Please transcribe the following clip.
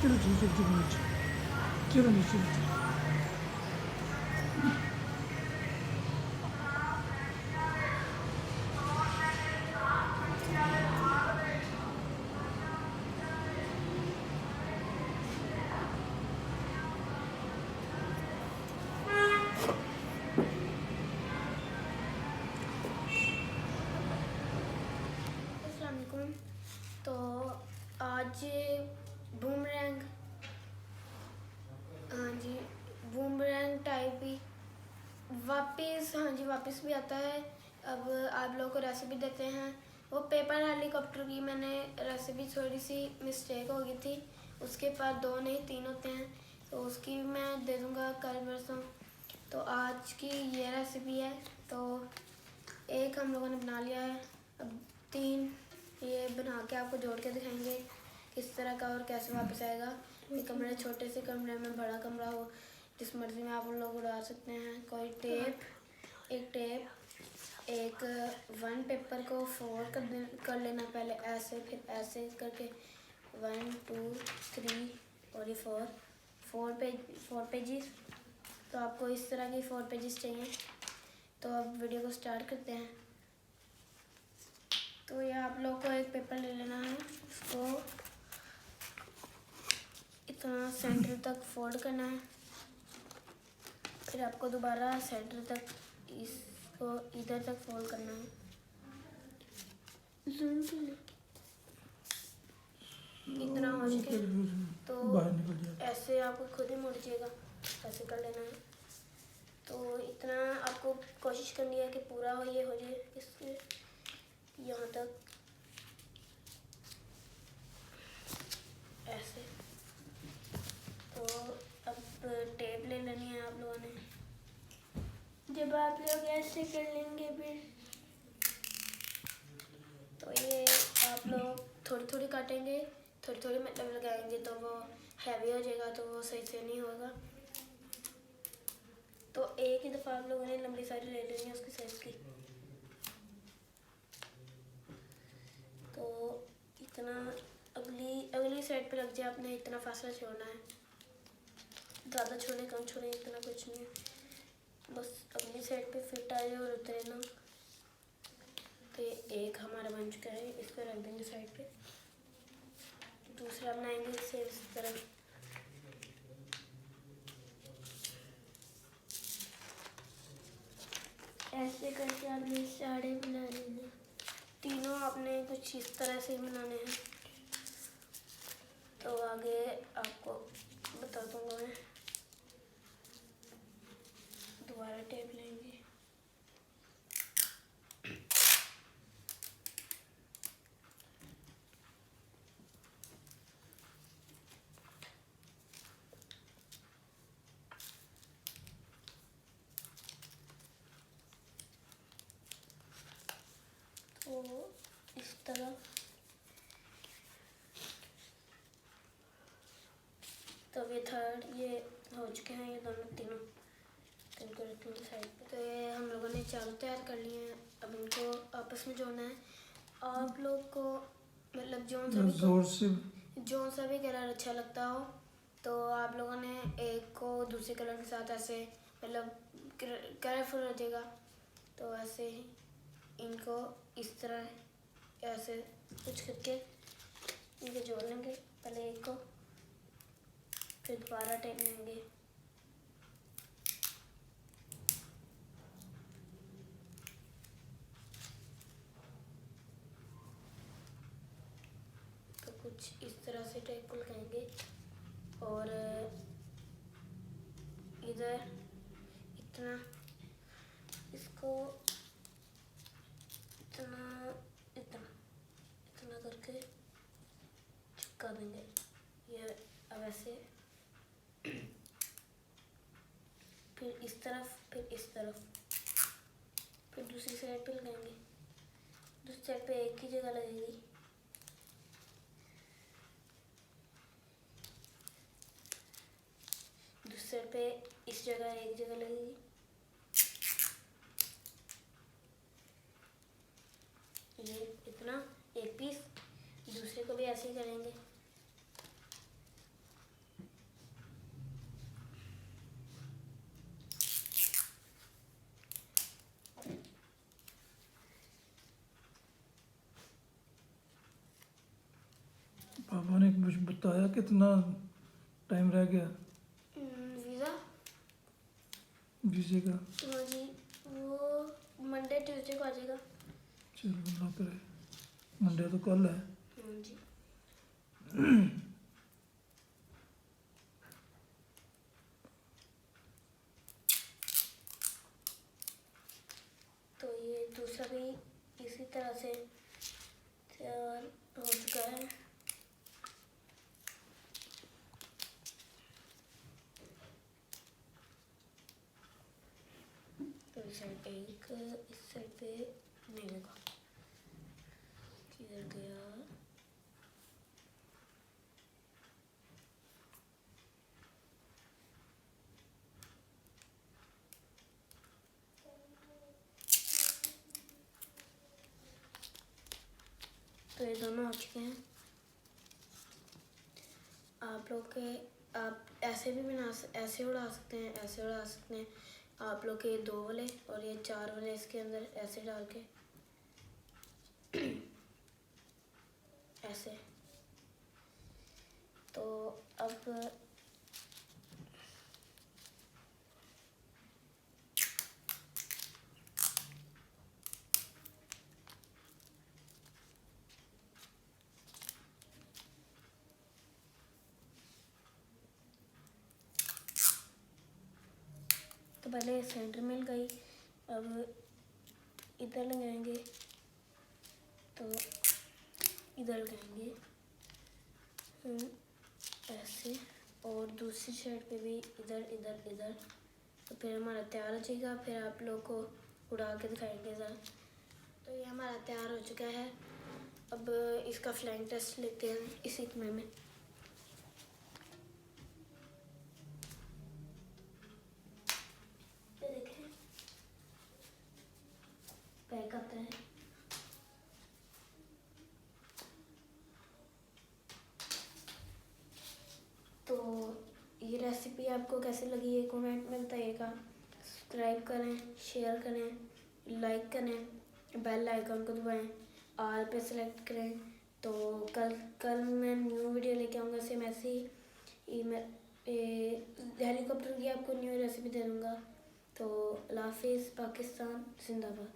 चलो ठीक है, चलो नीचे, चलो नीचे। अस्सलामुअलैकुम। तो आज बूमरैंग, हाँ जी, बूमरैंग टाइप ही वापस, हाँ जी, वापस भी आता है। अब आप लोगों को रेसिपी देते हैं। वो पेपर हेलीकॉप्टर की मैंने रेसिपी थोड़ी सी मिस्टेक हो गई थी, उसके पास 2 नहीं 3 होते हैं, तो उसकी मैं दे दूँगा कल परसों। तो आज की ये रेसिपी है। तो एक हम लोगों ने बना लिया है, अब 3 ये बना के आपको जोड़ के दिखाएंगे किस तरह का और कैसे वापस आएगा। ये कमरे, छोटे से कमरे में बड़ा कमरा हो, जिस मर्जी में आप लोग उड़ा सकते हैं। कोई टेप, एक 1 पेपर को फोल्ड कर लेना पहले ऐसे, फिर ऐसे करके 1 2 3 और ये 4 पेजेस। तो आपको इस तरह की 4 पेजेस चाहिए। तो अब वीडियो को स्टार्ट करते हैं। तो ये आप लोग को एक पेपर ले लेना है, उसको इतना सेंटर तक फोल्ड करना है, फिर आपको दोबारा सेंटर तक इसको इधर तक फोल्ड करना है। इतना हो जाए तो बाहर निकल जाए। ऐसे आपको खुद ही मुड़ जाएगा, ऐसे कर लेना है। तो इतना आपको कोशिश करनी है कि पूरा हो, ये हो जाए इसके यहाँ तक, ऐसे। तो अब टेप ले लेनी है आप लोगों ने। जब आप लोग ऐसे कर लेंगे फिर तो ये आप लोग थोड़ी थोड़ी काटेंगे, थोड़ी थोड़ी मतलब लगाएंगे, तो वो हैवी हो जाएगा, तो वो सही से नहीं होगा। तो एक ही दफ़ा आप लोगों ने लंबी साइड ले लेनी है उसकी साइज की। तो इतना अगली साइड पे लग जाए, आपने इतना फासला छोड़ना है, ज़्यादा छोड़े कम छोड़े इतना कुछ नहीं है, बस अगली साइड पे फिट आ जाए और उतरे ना। तो ये एक हमारा बन चुका है, इसको रख देंगे साइड पे। दूसरा बनाएंगे इसे इस तरह। ऐसे करके आपने सारे बना लेने, तीनों आपने कुछ इस तरह से बनाने हैं। तो आगे आपको बता दूंगा मैं। दोबारा टेप लेंगे, तो इस तरह। तो ये थर्ड ये हो चुके हैं, ये दोनों तीनों इनको रखेंगे साइड पे। तो ये हम लोगों ने चारों तैयार कर लिए हैं, अब इनको आपस में जोड़ना है। आप लोग को मतलब जो सा भी कलर अच्छा लगता हो, तो आप लोगों ने एक को दूसरे कलर के साथ ऐसे मतलब कलरफुल हो जाएगा। तो ऐसे ही इनको इस तरह ऐसे कुछ करके इनको जोड़ लेंगे, पहले एक को, फिर दोबारा टेप लेंगे। तो कुछ इस तरह से टेप को लगाएंगे और इधर इतना इसको इतना इतना इतना करके चिपका देंगे। ये अब ऐसे, फिर इस तरफ, फिर इस तरफ, फिर दूसरी साइड पे लगाएंगे। दूसरी साइड पे एक ही जगह लगेगी, दूसरी साइड पे इस जगह एक जगह लगेगी। ये इतना एक पीस, दूसरे को भी ऐसे ही करेंगे। वक्त आया, कितना टाइम रह गया वीज़ा? वीज़े का? हाँ जी, वो मंडे ट्यूसडे को आ जाएगा। चलो अल्लाह करे, मंडे तो कल है। हाँ जी। तो ये दूसरा भी इसी तरह से तैयार हो चुका है। तो इस साइड पे एक, इस साइड पे नहीं लगा, किधर गया? तो ये दोनों हो चुके हैं। आप लोग के, आप ऐसे भी ऐसे उड़ा सकते हैं, ऐसे उड़ा सकते हैं। आप लोग के 2 वाले और ये 4 वाले इसके अंदर ऐसे डाल के ऐसे। तो अब तो पहले सेंटर में लगाई, अब इधर लगाएंगे, तो इधर लगाएंगे ऐसे, और दूसरी साइड पे भी इधर इधर इधर। तो फिर हमारा तैयार हो जाएगा। फिर आप लोग को उड़ा के दिखाएंगे ज़रा। तो ये हमारा तैयार हो चुका है। अब इसका फ्लाइंग टेस्ट लेते हैं इसी समय में। ये देखें, पैक आता है। तो ये रेसिपी आपको कैसी लगी है कमेंट में बताइएगा। सब्सक्राइब करें, शेयर करें, लाइक करें, बेल आइकन को दबाएं, ऑल पे सेलेक्ट करें। तो कल मैं न्यू वीडियो लेके आऊँगा सेम ऐसे ही। मैं हेलीकॉप्टर की आपको न्यू रेसिपी दे दूँगा। तो अल्लाह हाफिज़, पाकिस्तान जिंदाबाद।